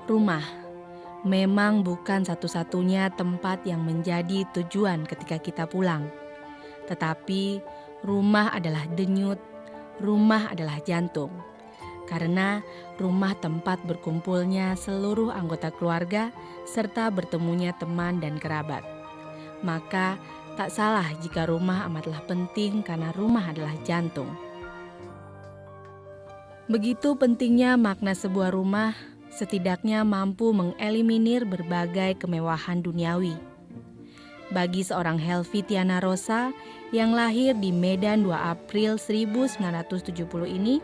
Rumah memang bukan satu-satunya tempat yang menjadi tujuan ketika kita pulang. Tetapi rumah adalah denyut, rumah adalah jantung. Karena rumah tempat berkumpulnya seluruh anggota keluarga serta bertemunya teman dan kerabat. Maka tak salah jika rumah amatlah penting karena rumah adalah jantung. Begitu pentingnya makna sebuah rumah, setidaknya mampu mengeliminir berbagai kemewahan duniawi. Bagi seorang Helvi Tiana Rosa yang lahir di Medan 2 April 1970 ini,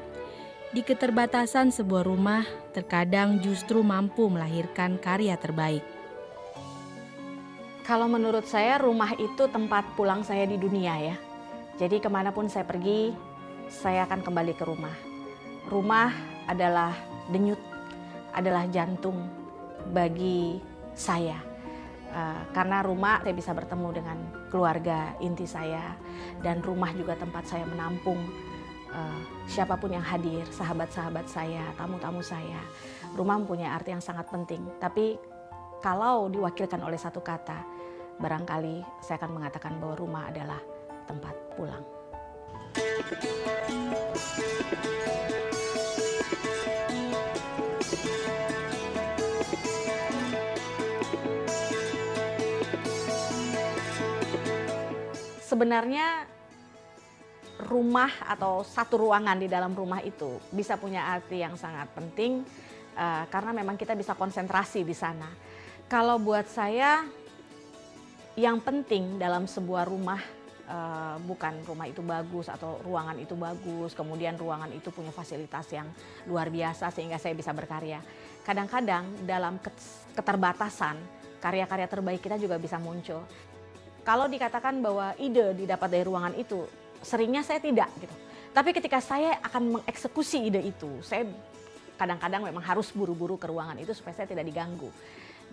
di keterbatasan sebuah rumah terkadang justru mampu melahirkan karya terbaik. Kalau menurut saya rumah itu tempat pulang saya di dunia ya. Jadi kemanapun saya pergi, saya akan kembali ke rumah. Rumah adalah denyut, adalah jantung bagi saya. Karena rumah saya bisa bertemu dengan keluarga inti saya. Dan rumah juga tempat saya menampung siapapun yang hadir, sahabat-sahabat saya, tamu-tamu saya. Rumah mempunyai arti yang sangat penting. Tapi kalau diwakilkan oleh satu kata, barangkali saya akan mengatakan bahwa rumah adalah tempat pulang. Sebenarnya rumah atau satu ruangan di dalam rumah itu bisa punya arti yang sangat penting karena memang kita bisa konsentrasi di sana. Kalau buat saya yang penting dalam sebuah rumah bukan rumah itu bagus atau ruangan itu bagus, kemudian ruangan itu punya fasilitas yang luar biasa sehingga saya bisa berkarya. Kadang-kadang dalam keterbatasan karya-karya terbaik kita juga bisa muncul. Kalau dikatakan bahwa ide didapat dari ruangan itu, seringnya saya tidak gitu. Tapi ketika saya akan mengeksekusi ide itu, saya kadang-kadang memang harus buru-buru ke ruangan itu supaya saya tidak diganggu.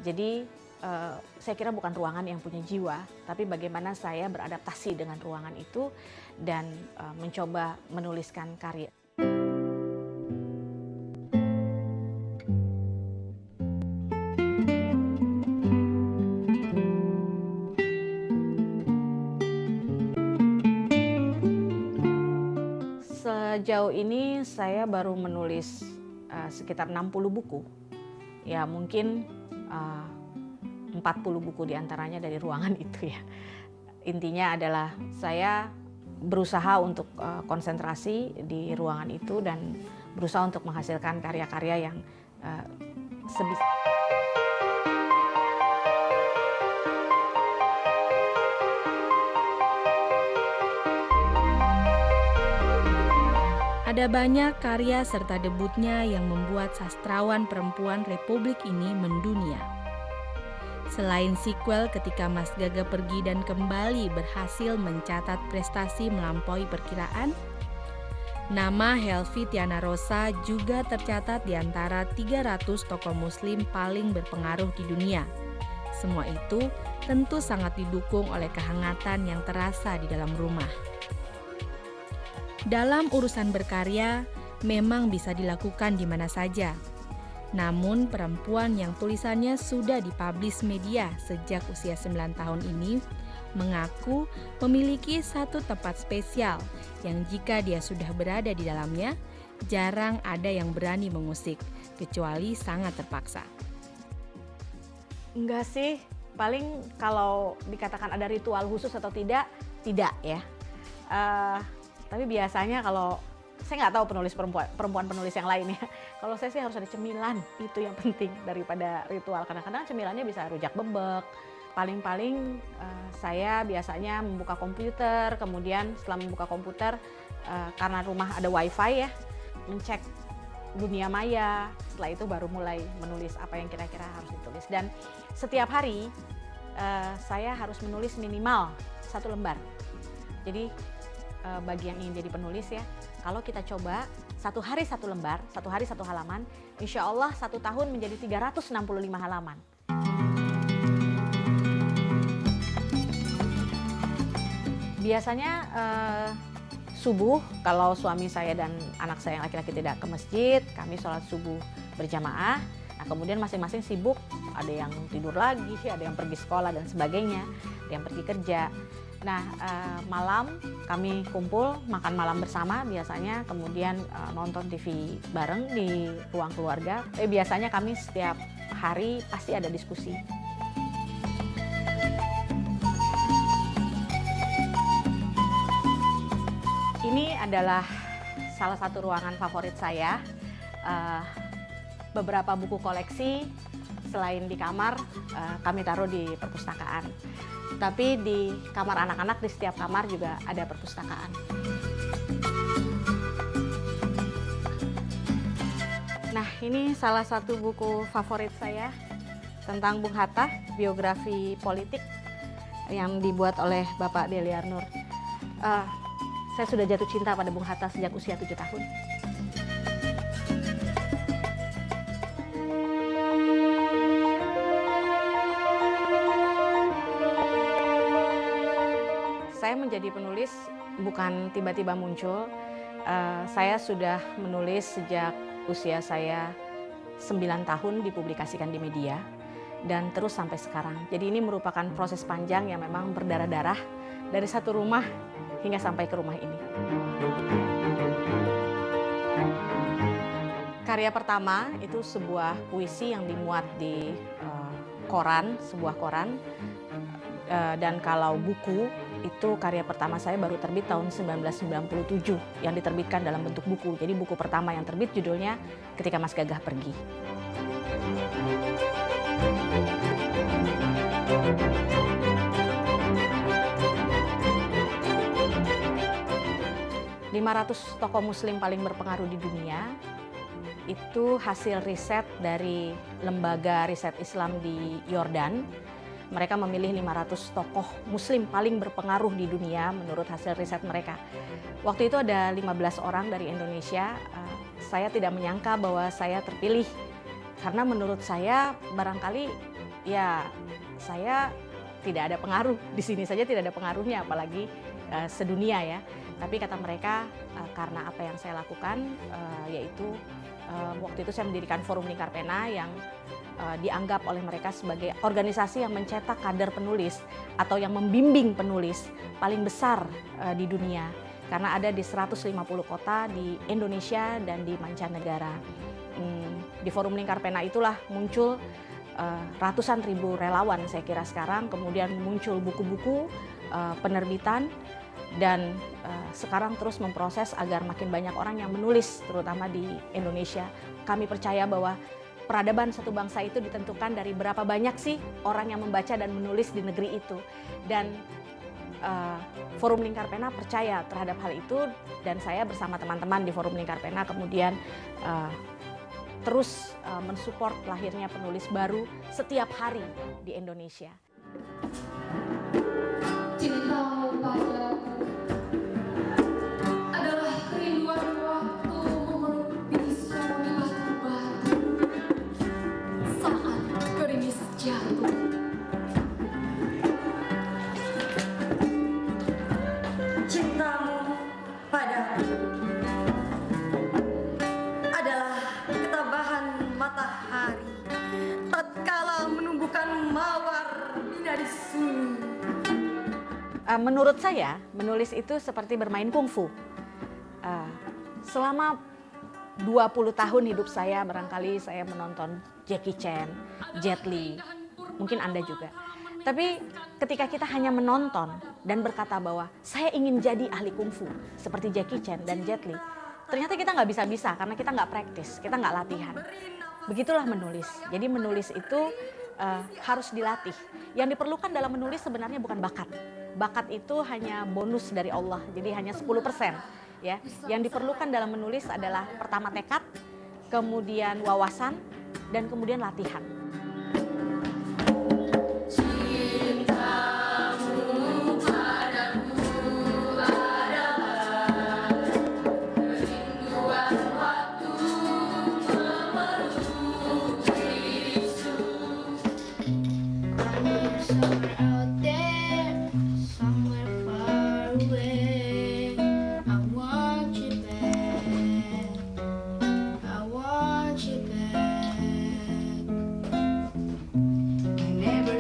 Jadi saya kira bukan ruangan yang punya jiwa, tapi bagaimana saya beradaptasi dengan ruangan itu dan mencoba menuliskan karya. Sejauh ini saya baru menulis sekitar 60 buku. Ya mungkin 40 buku diantaranya dari ruangan itu ya. Intinya adalah saya berusaha untuk konsentrasi di ruangan itu dan berusaha untuk menghasilkan karya-karya yang sebisa. Ada banyak karya serta debutnya yang membuat sastrawan perempuan Republik ini mendunia. Selain sequel ketika Mas Gaga pergi dan kembali berhasil mencatat prestasi melampaui perkiraan, nama Helvi Tiana Rosa juga tercatat di antara 300 tokoh muslim paling berpengaruh di dunia. Semua itu tentu sangat didukung oleh kehangatan yang terasa di dalam rumah. Dalam urusan berkarya, memang bisa dilakukan di mana saja. Namun perempuan yang tulisannya sudah dipublish media sejak usia 9 tahun ini mengaku memiliki satu tempat spesial yang jika dia sudah berada di dalamnya, jarang ada yang berani mengusik, kecuali sangat terpaksa. Enggak sih, paling kalau dikatakan ada ritual khusus atau tidak ya. Tapi biasanya kalau saya nggak tahu perempuan penulis yang lain ya. Kalau saya sih harus ada cemilan, itu yang penting daripada ritual. Kadang-kadang cemilannya bisa rujak bebek. Paling-paling saya biasanya membuka komputer, kemudian setelah membuka komputer karena rumah ada wifi ya, mencek dunia maya. Setelah itu baru mulai menulis apa yang kira-kira harus ditulis. Dan setiap hari saya harus menulis minimal 1 lembar. Jadi bagi yang ingin jadi penulis ya, kalau kita coba 1 hari 1 lembar, 1 hari 1 halaman, insya Allah 1 tahun menjadi 365 halaman. Biasanya subuh, kalau suami saya dan anak saya yang laki-laki tidak ke masjid, kami sholat subuh berjamaah. Nah, kemudian masing-masing sibuk, ada yang tidur lagi, ada yang pergi sekolah dan sebagainya, ada yang pergi kerja. Nah, malam kami kumpul makan malam bersama biasanya, kemudian nonton TV bareng di ruang keluarga. Biasanya kami setiap hari pasti ada diskusi. Ini adalah salah satu ruangan favorit saya. Beberapa buku koleksi selain di kamar kami taruh di perpustakaan. Tapi di kamar anak-anak, di setiap kamar juga ada perpustakaan. Nah, ini salah satu buku favorit saya tentang Bung Hatta, biografi politik yang dibuat oleh Bapak Deliar Nur. Saya sudah jatuh cinta pada Bung Hatta sejak usia 7 tahun. Saya menjadi penulis bukan tiba-tiba muncul. Saya sudah menulis sejak usia saya 9 tahun, dipublikasikan di media dan terus sampai sekarang. Jadi ini merupakan proses panjang yang memang berdarah-darah dari satu rumah hingga sampai ke rumah ini. Karya pertama itu sebuah puisi yang dimuat di koran, sebuah koran. Dan kalau buku, itu karya pertama saya baru terbit tahun 1997 yang diterbitkan dalam bentuk buku. Jadi buku pertama yang terbit judulnya Ketika Mas Gagah Pergi. "500 tokoh muslim paling berpengaruh di dunia" itu hasil riset dari lembaga riset Islam di Yordan. Mereka memilih 500 tokoh muslim paling berpengaruh di dunia menurut hasil riset mereka. Waktu itu ada 15 orang dari Indonesia. Saya tidak menyangka bahwa saya terpilih. Karena menurut saya barangkali ya saya tidak ada pengaruh. Di sini saja tidak ada pengaruhnya, apalagi sedunia ya. Tapi kata mereka karena apa yang saya lakukan, yaitu waktu itu saya mendirikan Forum Lingkar Pena yang dianggap oleh mereka sebagai organisasi yang mencetak kader penulis atau yang membimbing penulis paling besar di dunia. Karena ada di 150 kota di Indonesia dan di mancanegara. Di Forum Lingkar Pena itulah muncul ratusan ribu relawan saya kira sekarang, kemudian muncul buku-buku penerbitan, dan sekarang terus memproses agar makin banyak orang yang menulis, terutama di Indonesia. Kami percaya bahwa peradaban satu bangsa itu ditentukan dari berapa banyak sih orang yang membaca dan menulis di negeri itu. Dan Forum Lingkar Pena percaya terhadap hal itu, dan saya bersama teman-teman di Forum Lingkar Pena kemudian terus mensupport lahirnya penulis baru setiap hari di Indonesia. Cintamu padaku adalah kerinduan waktu memeluk bisu di batu-batu saat gerimis jatuh. Cintamu padaku adalah ketabahan matahari tatkala menumbuhkan mawar dari sunyi. Menurut saya, menulis itu seperti bermain kungfu. Selama 20 tahun hidup saya, barangkali saya menonton Jackie Chan, Jet Li, mungkin Anda juga. Tapi ketika kita hanya menonton dan berkata bahwa saya ingin jadi ahli kungfu seperti Jackie Chan dan Jet Li, ternyata kita nggak bisa-bisa karena kita nggak praktis, kita nggak latihan. Begitulah menulis. Jadi menulis itu harus dilatih. Yang diperlukan dalam menulis sebenarnya bukan bakat. Bakat itu hanya bonus dari Allah, jadi hanya 10%. Ya. Yang diperlukan dalam menulis adalah pertama tekad, kemudian wawasan, dan kemudian latihan.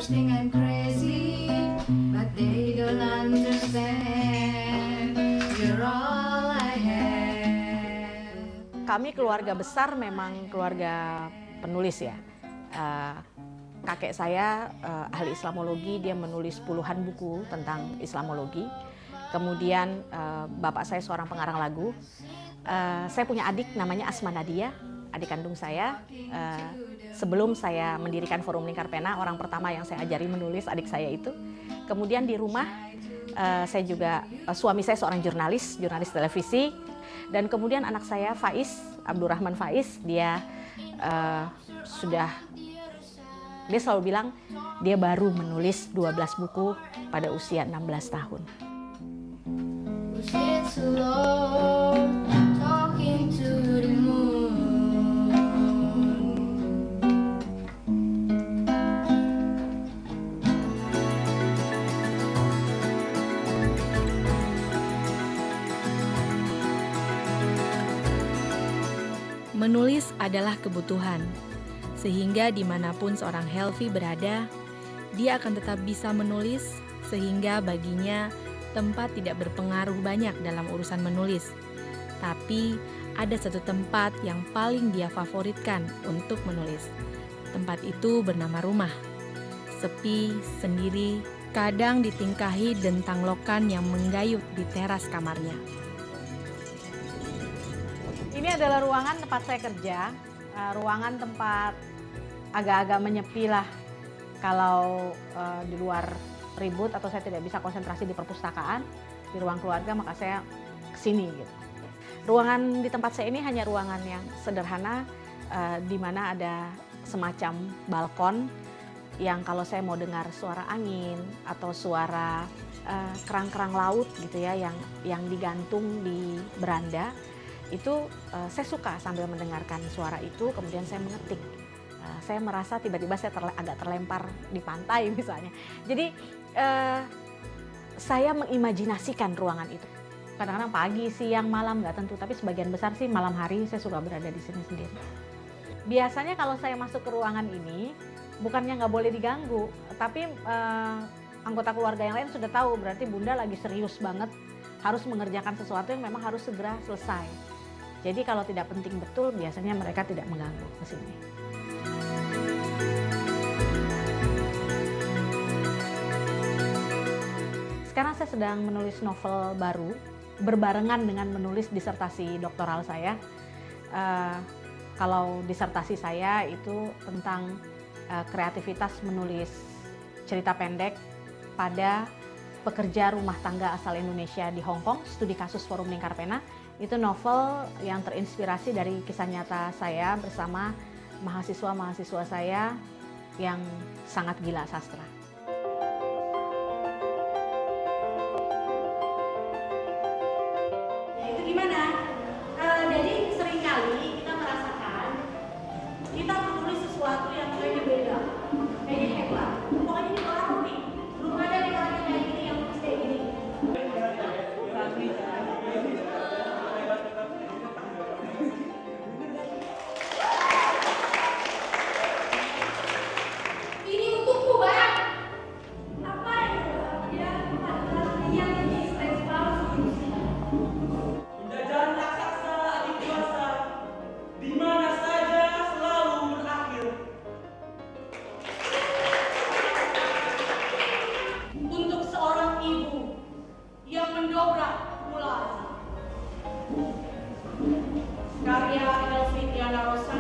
think I'm crazy, but they don't understand. You're all I have. Kami keluarga besar memang keluarga penulis ya. Kakek saya ahli Islamologi, dia menulis puluhan buku tentang Islamologi. Kemudian bapak saya seorang pengarang lagu. Saya punya adik namanya Asma Nadia, adik kandung saya. Sebelum saya mendirikan Forum Lingkar Pena, orang pertama yang saya ajari menulis adik saya itu. Kemudian di rumah saya juga, suami saya seorang jurnalis televisi. Dan kemudian anak saya Faiz, Abdurrahman Faiz, dia selalu bilang dia baru menulis 12 buku pada usia 16 tahun. Was it too long talking to the moon? Menulis adalah kebutuhan, sehingga dimanapun seorang Helvi berada, dia akan tetap bisa menulis, sehingga baginya tempat tidak berpengaruh banyak dalam urusan menulis. Tapi ada satu tempat yang paling dia favoritkan untuk menulis. Tempat itu bernama rumah. Sepi, sendiri, kadang ditingkahi dentang lokan yang menggayut di teras kamarnya. Ini adalah ruangan tempat saya kerja, ruangan tempat agak-agak menyepi lah. Kalau di luar ribut atau saya tidak bisa konsentrasi di perpustakaan, di ruang keluarga, maka saya kesini gitu. Ruangan di tempat saya ini hanya ruangan yang sederhana, di mana ada semacam balkon yang kalau saya mau dengar suara angin atau suara kerang-kerang laut gitu ya, yang digantung di beranda, itu saya suka sambil mendengarkan suara itu, kemudian saya mengetik. Saya merasa tiba-tiba saya agak terlempar di pantai misalnya. Jadi saya mengimajinasikan ruangan itu. Kadang-kadang pagi, siang, malam nggak tentu, tapi sebagian besar sih malam hari saya suka berada di sini sendiri. Biasanya kalau saya masuk ke ruangan ini, bukannya nggak boleh diganggu, tapi anggota keluarga yang lain sudah tahu berarti Bunda lagi serius banget harus mengerjakan sesuatu yang memang harus segera selesai. Jadi kalau tidak penting betul, biasanya mereka tidak mengganggu ke sini. Sekarang saya sedang menulis novel baru, berbarengan dengan menulis disertasi doktoral saya. Kalau disertasi saya itu tentang kreativitas menulis cerita pendek pada pekerja rumah tangga asal Indonesia di Hong Kong, studi kasus Forum Lingkar Pena. Itu novel yang terinspirasi dari kisah nyata saya bersama mahasiswa-mahasiswa saya yang sangat gila sastra. Ya itu gimana? Jadi seringkali kita merasakan kita menulis sesuatu yang kayaknya beda, kayaknya hebat. Pokoknya ini orang nih, belum ada nih orang yang kayak gini yang nulis kayak gini. Ini untukku, Bang. Apa yang distress banget? Penjajahan raksasa adik kuasa, di mana saja selalu berakhir. Untuk seorang ibu yang mendobrak mulai. Karya Helvi Tiana Rosa,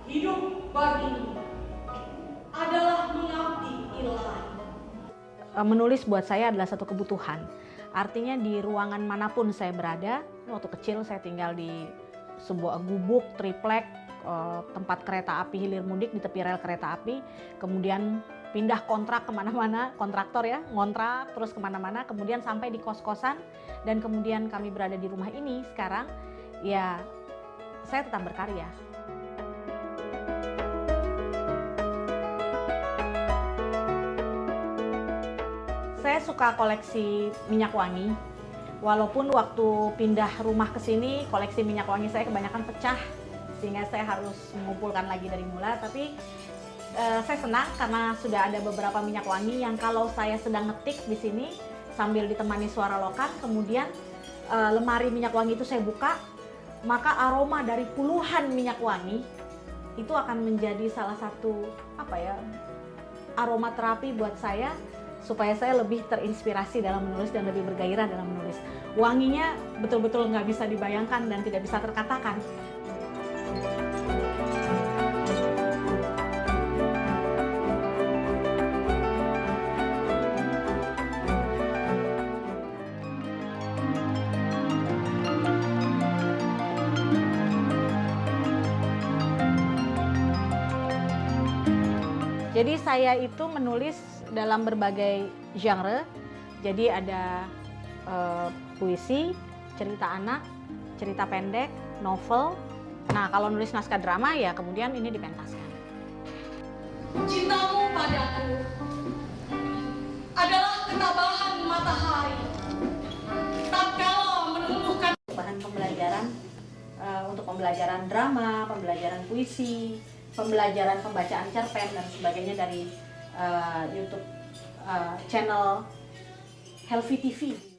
hidup bagimu adalah mengabdi ilahi. Menulis buat saya adalah satu kebutuhan. Artinya di ruangan manapun saya berada, waktu kecil saya tinggal di sebuah gubuk triplek, tempat kereta api hilir mudik di tepi rel kereta api, kemudian pindah kontrak kemana-mana, kontraktor ya, ngontrak terus kemana-mana, kemudian sampai di kos-kosan, dan kemudian kami berada di rumah ini sekarang, ya saya tetap berkarya. Saya suka koleksi minyak wangi, walaupun waktu pindah rumah ke sini koleksi minyak wangi saya kebanyakan pecah, sehingga saya harus mengumpulkan lagi dari mula. Tapi Saya senang karena sudah ada beberapa minyak wangi yang kalau saya sedang ngetik di sini sambil ditemani suara lokan, kemudian lemari minyak wangi itu saya buka, maka aroma dari puluhan minyak wangi itu akan menjadi salah satu aroma terapi buat saya supaya saya lebih terinspirasi dalam menulis dan lebih bergairah dalam menulis. Wanginya betul-betul nggak bisa dibayangkan dan tidak bisa terkatakan. Jadi saya itu menulis dalam berbagai genre. Jadi ada puisi, cerita anak, cerita pendek, novel. Nah, kalau nulis naskah drama ya kemudian ini dipentaskan. Cintamu padaku adalah ketabahan matahari. Tatkala menumbuhkan Bahan pembelajaran untuk pembelajaran drama, pembelajaran puisi, pembelajaran pembacaan cerpen dan sebagainya dari YouTube channel Helvi TV.